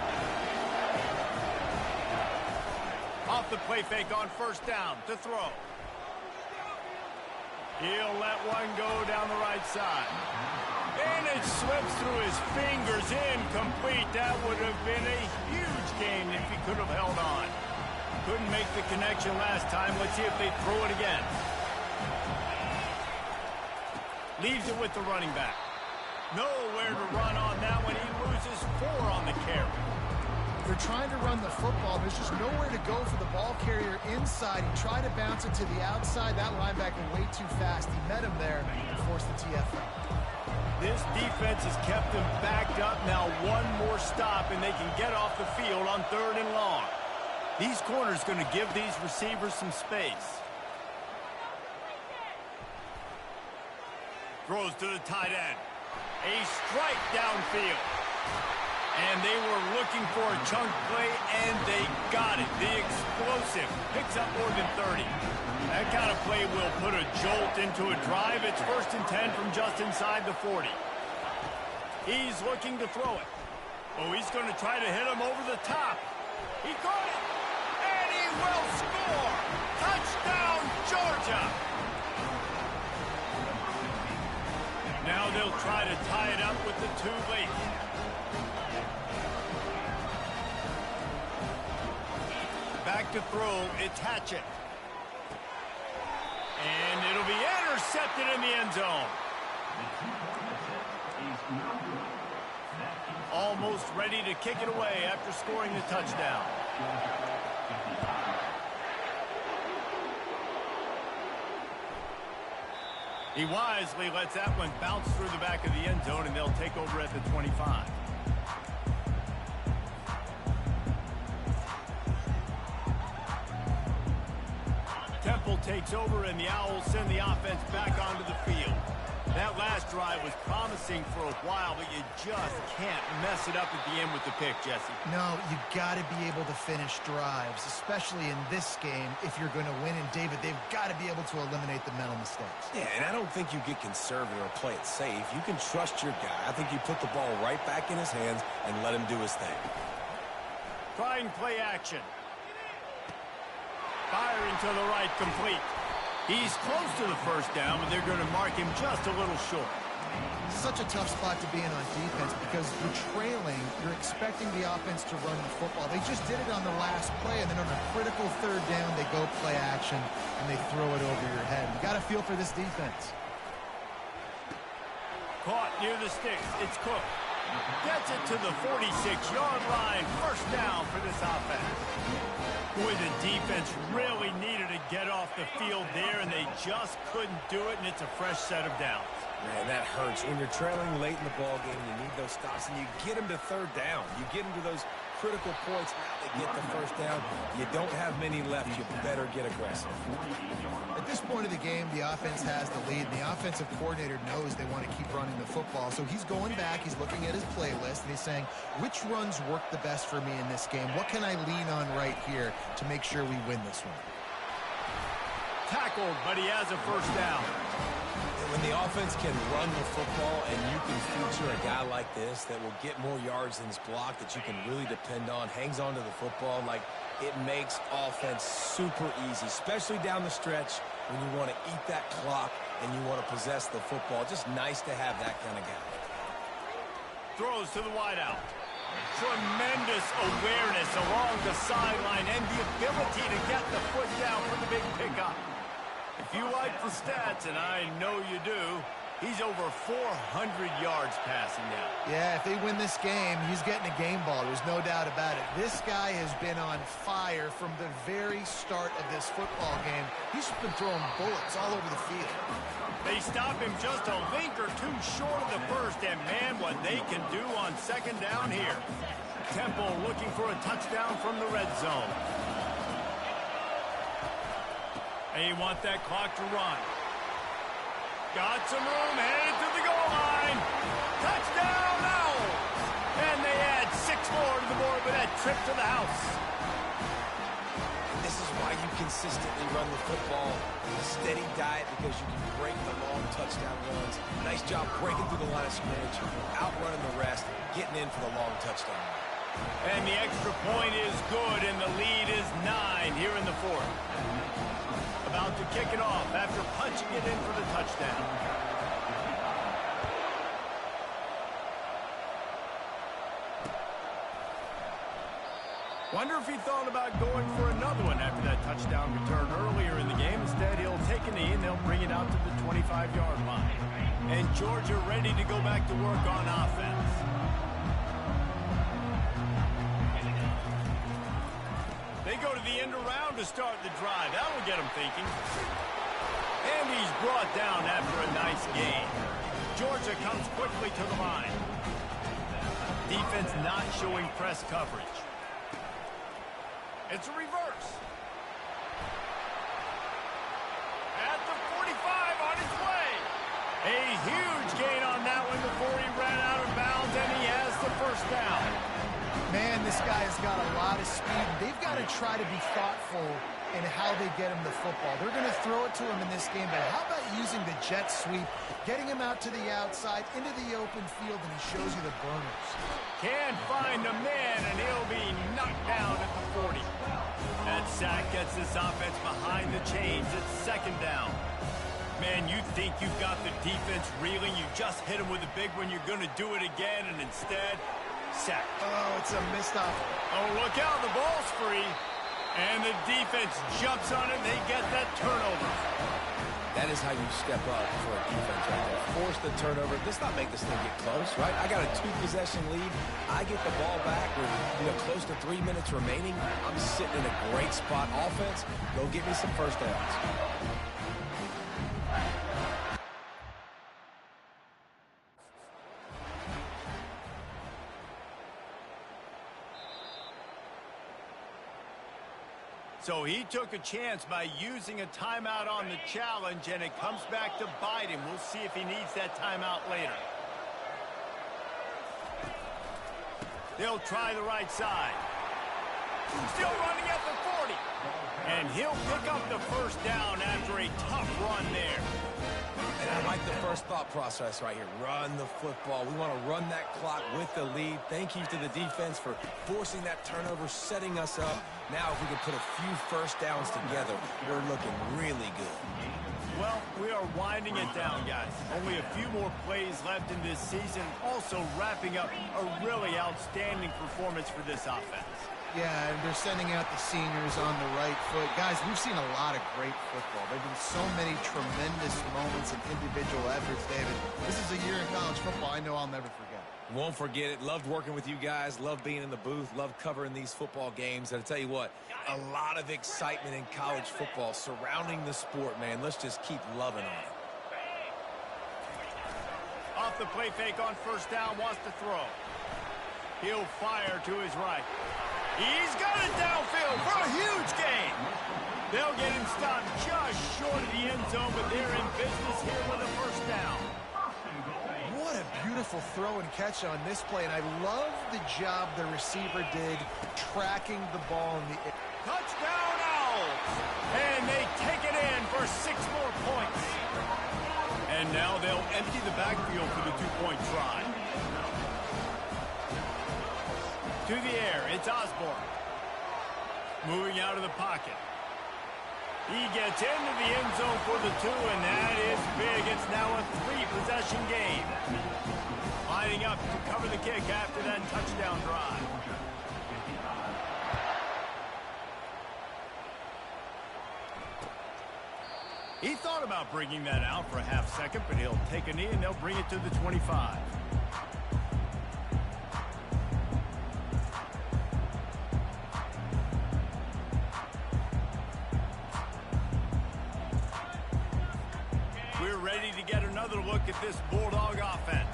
Off the play fake on 1st down to throw. He'll let one go down the right side. And it slips through his fingers, incomplete. That would have been a huge game if he could have held on. Couldn't make the connection last time. Let's see if they throw it again. Leaves it with the running back. Nowhere to run on that one. He loses 4 on the carry. They're trying to run the football. There's just nowhere to go for the ball carrier inside. He tried to bounce it to the outside. That linebacker way too fast. He met him there and forced the TFL. This defense has kept them backed up. Now one more stop, and they can get off the field on 3rd and long. These corners going to give these receivers some space. Throws to the tight end. A strike downfield. And they were looking for a chunk play, and they got it. The explosive picks up more than 30. That kind of play will put a jolt into a drive. It's 1st and 10 from just inside the 40. He's looking to throw it. Oh, he's going to try to hit him over the top. He caught it, and he will score. Touchdown, Georgia. Now they'll try to tie it up with the 2 late. Back to throw, it's Hatchett. And it'll be intercepted in the end zone. Almost ready to kick it away after scoring the touchdown. He wisely lets that one bounce through the back of the end zone, and they'll take over at the 25. Temple takes over, and the Owls send the offense back onto the field. That last drive was promising for a while, but you just can't mess it up at the end with the pick, Jesse. No, you got to be able to finish drives, especially in this game if you're going to win. And, David, they've got to be able to eliminate the mental mistakes. Yeah, and I don't think you get conservative or play it safe. You can trust your guy. I think you put the ball right back in his hands and let him do his thing. Trying play action. Firing to the right, complete. He's close to the first down, but they're going to mark him just a little short. Such a tough spot to be in on defense because you're trailing, you're expecting the offense to run the football. They just did it on the last play, and then on a critical third down, they go play action, and they throw it over your head. You got to feel for this defense. Caught near the sticks. It's Cook. Gets it to the 46-yard line. First down for this offense. Boy, the defense really needed to get off the field there, and they just couldn't do it, and it's a fresh set of downs. Man, that hurts. When you're trailing late in the ball game, you need those stops, and you get them to third down. You get them to those critical points. How they get the first down. You don't have many left. You better get aggressive. At this point of the game, the offense has the lead, and the offensive coordinator knows they want to keep running the football. So he's going back, he's looking at his playlist, and he's saying, which runs work the best for me in this game? What can I lean on right here to make sure we win this one? Tackled, but he has a first down. When the offense can run the football and you can feature a guy like this that will get more yards than his block, that you can really depend on, hangs on to the football, like it makes offense super easy, especially down the stretch when you want to eat that clock and you want to possess the football. Just nice to have that kind of guy. Throws to the wideout. Tremendous awareness along the sideline and the ability to get the foot down for the big pickup. If you like the stats, and I know you do, he's over 400 yards passing now. Yeah, if they win this game, he's getting a game ball. There's no doubt about it. This guy has been on fire from the very start of this football game. He's been throwing bullets all over the field. They stop him just a link or two short of the first, and man, what they can do on second down here. Temple looking for a touchdown from the red zone. They want that clock to run. Got some room, headed to the goal line. Touchdown, Owls! And they add 6 more to the board with that trip to the house. This is why you consistently run the football. A steady diet because you can break the long touchdown runs. Nice job breaking through the line of scrimmage, outrunning the rest, getting in for the long touchdown. And the extra point is good, and the lead is 9 here in the fourth. About to kick it off after punching it in for the touchdown. Wonder if he thought about going for another one after that touchdown return earlier in the game. Instead, he'll take a knee and they'll bring it out to the 25-yard line. And Georgia ready to go back to work on offense. They go to the end around to start the drive. That'll get them thinking. And he's brought down after a nice gain. Georgia comes quickly to the line. Defense not showing press coverage. It's a reverse. At the 45 on his way. A huge gain on that one before he ran out of bounds, and he has the first down. Man, this guy has got a lot of speed. They've got to try to be thoughtful in how they get him the football. They're going to throw it to him in this game, but how about using the jet sweep, getting him out to the outside, into the open field, and he shows you the burners. Can't find a man, and he'll be knocked down at the 40. That sack gets this offense behind the chains. It's second down. Man, you think you've got the defense reeling. You just hit him with a big one. You're going to do it again, and instead, sack. Oh, it's a missed off. Oh, look out. The ball's free. And the defense jumps on it, and they get that turnover. That is how you step up for a defense right there. Force the turnover. Let's not make this thing get close, right? I got a 2-possession lead. I get the ball back with close to 3 minutes remaining. I'm sitting in a great spot. Offense, go get me some first downs. So he took a chance by using a timeout on the challenge, and it comes back to bite him. We'll see if he needs that timeout later. They'll try the right side. Still running at the 40. And he'll pick up the first down after a tough run there. And I like the first thought process right here. Run the football. We want to run that clock with the lead. Thank you to the defense for forcing that turnover, setting us up. Now if we can put a few first downs together, we're looking really good. Well, we are winding it down, guys. Only a few more plays left in this season. Also wrapping up a really outstanding performance for this offense. Yeah, and they're sending out the seniors on the right foot. Guys, we've seen a lot of great football. There have been so many tremendous moments and individual efforts, David. This is a year in college football I know I'll never forget. Won't forget it. Loved working with you guys. Loved being in the booth. Loved covering these football games. And I'll tell you what, a lot of excitement in college football surrounding the sport, man. Let's just keep loving on it. Off the play fake on first down, wants to throw. He'll fire to his right. He's got it downfield for a huge gain. They'll get him stopped just short of the end zone, but they're in business here with a first down. What a beautiful throw and catch on this play, and I love the job the receiver did tracking the ball in the air. Touchdown Owls! And they take it in for 6 more points. And now they'll empty the backfield for the 2-point try. To the air, it's Osborne. Moving out of the pocket. He gets into the end zone for the 2, and that is big. It's now a 3-possession game. Lining up to cover the kick after that touchdown drive. He thought about bringing that out for a half second, but he'll take a knee and they'll bring it to the 25. We're ready to get another look at this Bulldog offense.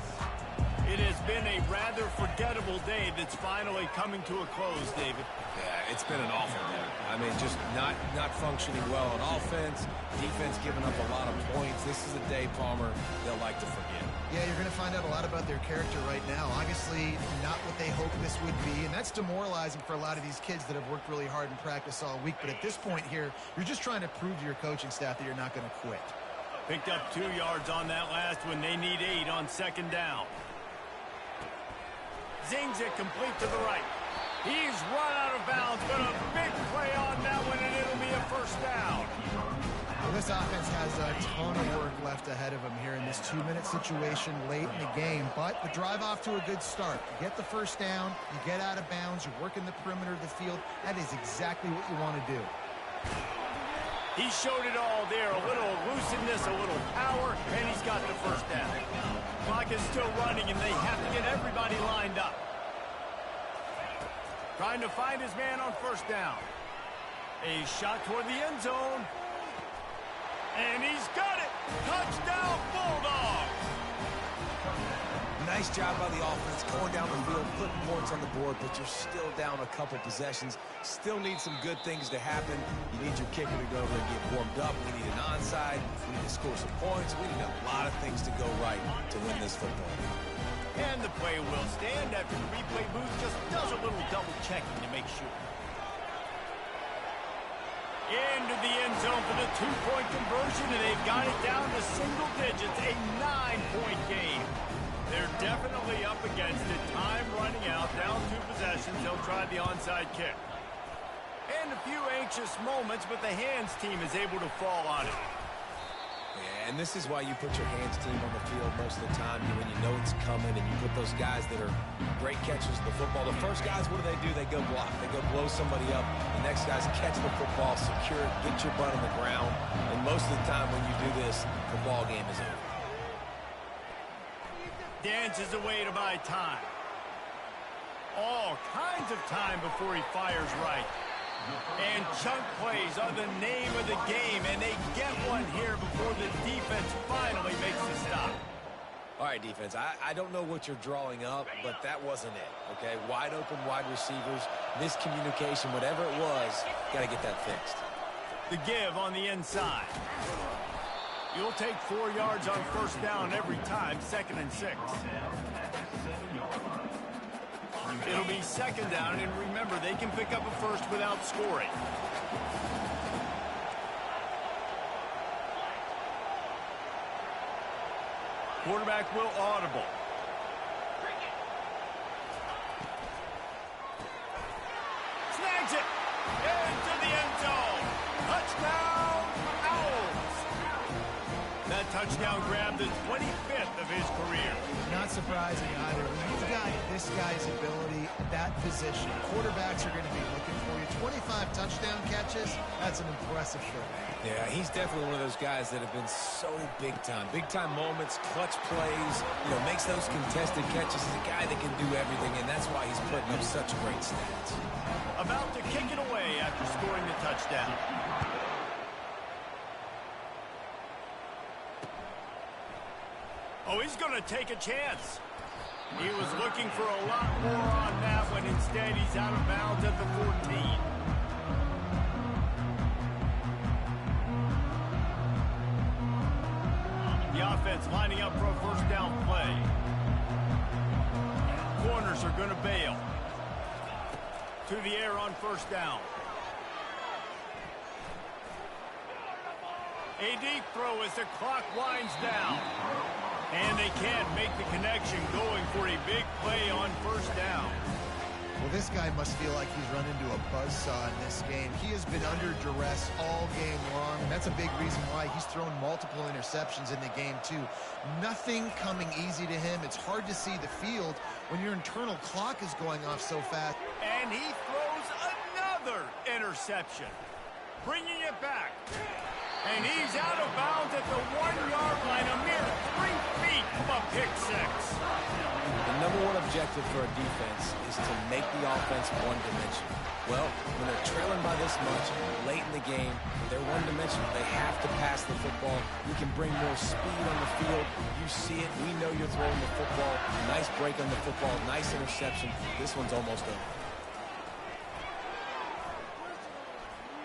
It has been a rather forgettable day that's finally coming to a close, David. Yeah, it's been an awful day. I mean, just not functioning well on offense, defense giving up a lot of points. This is a day, Palmer, they'll like to forget. Yeah, you're going to find out a lot about their character right now. Obviously, not what they hoped this would be, and that's demoralizing for a lot of these kids that have worked really hard in practice all week. But at this point here, you're just trying to prove to your coaching staff that you're not going to quit. Picked up 2 yards on that last one. They need 8 on second down. Zings it complete to the right. He's run out of bounds, but a big play on that one, and it'll be a first down. Well, this offense has a ton of work left ahead of them here in this 2-minute situation late in the game, but the drive off to a good start. You get the first down, you get out of bounds, you work in the perimeter of the field. That is exactly what you want to do. He showed it all there, a little elusiveness, a little power, and he's got the first down. Clock is still running, and they have to get everybody lined up. Trying to find his man on first down. A shot toward the end zone. And he's got it! Touchdown, Bulldogs! Nice job by the offense, going down the field, putting points on the board, but you're still down a couple possessions. Still need some good things to happen. You need your kicker to go over and get warmed up. We need an onside. We need to score some points. We need a lot of things to go right to win this football game. And the play will stand after the replay booth just does a little double checking to make sure. Into the end zone for the 2-point conversion, and they've got it down to single digits, a 9-point game. They're definitely up against it. Time running out, down 2 possessions. They'll try the onside kick. And a few anxious moments, but the hands team is able to fall on it. Yeah, and this is why you put your hands team on the field most of the time, when you know it's coming, and you put those guys that are great catchers of the football. The first guys, what do? They go block. They go blow somebody up. The next guys catch the football, secure it, get your butt on the ground. And most of the time when you do this, the ball game is over. Dances away to buy time. All kinds of time before he fires right. And chunk plays are the name of the game, and they get one here before the defense finally makes the stop. All right, defense, I don't know what you're drawing up, but that wasn't it, okay? Wide open wide receivers, miscommunication, whatever it was, got to get that fixed. The give on the inside. You'll take 4 yards on first down every time, 2nd and 6. It'll be 2nd down, and remember, they can pick up a first without scoring. Quarterback will audible. Snags it into the end zone. Touchdown, Owls. That touchdown grabbed the 25th of his career. Not surprising either. When you've got this guy's ability at that position, quarterbacks are going to be looking for you. 25 touchdown catches, that's an impressive show. Yeah, he's definitely one of those guys that have been so big time. Big time moments, clutch plays, makes those contested catches. He's a guy that can do everything, and that's why he's putting up such great stats. About to kick it away after scoring the touchdown. Oh, he's going to take a chance. He was looking for a lot more on that one. Instead, he's out of bounds at the 14. The offense lining up for a first down play. Corners are going to bail. To the air on first down. A deep throw as the clock winds down. And they can't make the connection, going for a big play on first down. Well, this guy must feel like he's run into a buzzsaw in this game. He has been under duress all game long, and that's a big reason why he's thrown multiple interceptions in the game, too. Nothing coming easy to him. It's hard to see the field when your internal clock is going off so fast. And he throws another interception, bringing it back. And he's out of bounds at the 1-yard line, a mere 3 feet from a pick six. The number one objective for a defense is to make the offense one-dimensional. Well, when they're trailing by this much, late in the game, they're one-dimensional. They have to pass the football. You can bring more speed on the field. You see it. We know you're throwing the football. Nice break on the football. Nice interception. This one's almost over.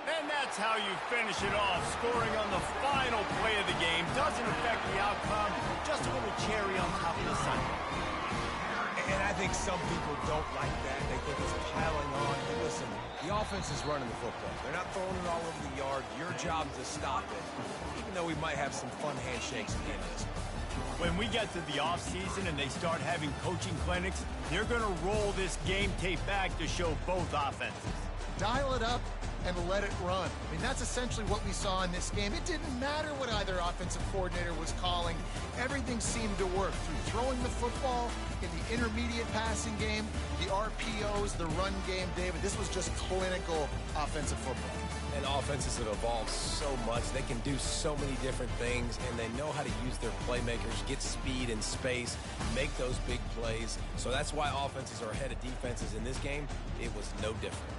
And that's how you finish it off. Scoring on the final play of the game doesn't affect the outcome. Just a little cherry on top of the sundae. And I think some people don't like that. They think it's piling on. But listen, the offense is running the football. They're not throwing it all over the yard. Your job is to stop it, even though we might have some fun handshakes at the end of this. When we get to the offseason and they start having coaching clinics, they're going to roll this game tape back to show both offenses. Dial it up and let it run. I mean, that's essentially what we saw in this game. It didn't matter what either offensive coordinator was calling. Everything seemed to work through throwing the football, in the intermediate passing game, the RPOs, the run game. David, this was just clinical offensive football. And offenses have evolved so much. They can do so many different things, and they know how to use their playmakers, get speed and space, make those big plays. So that's why offenses are ahead of defenses in this game. It was no different.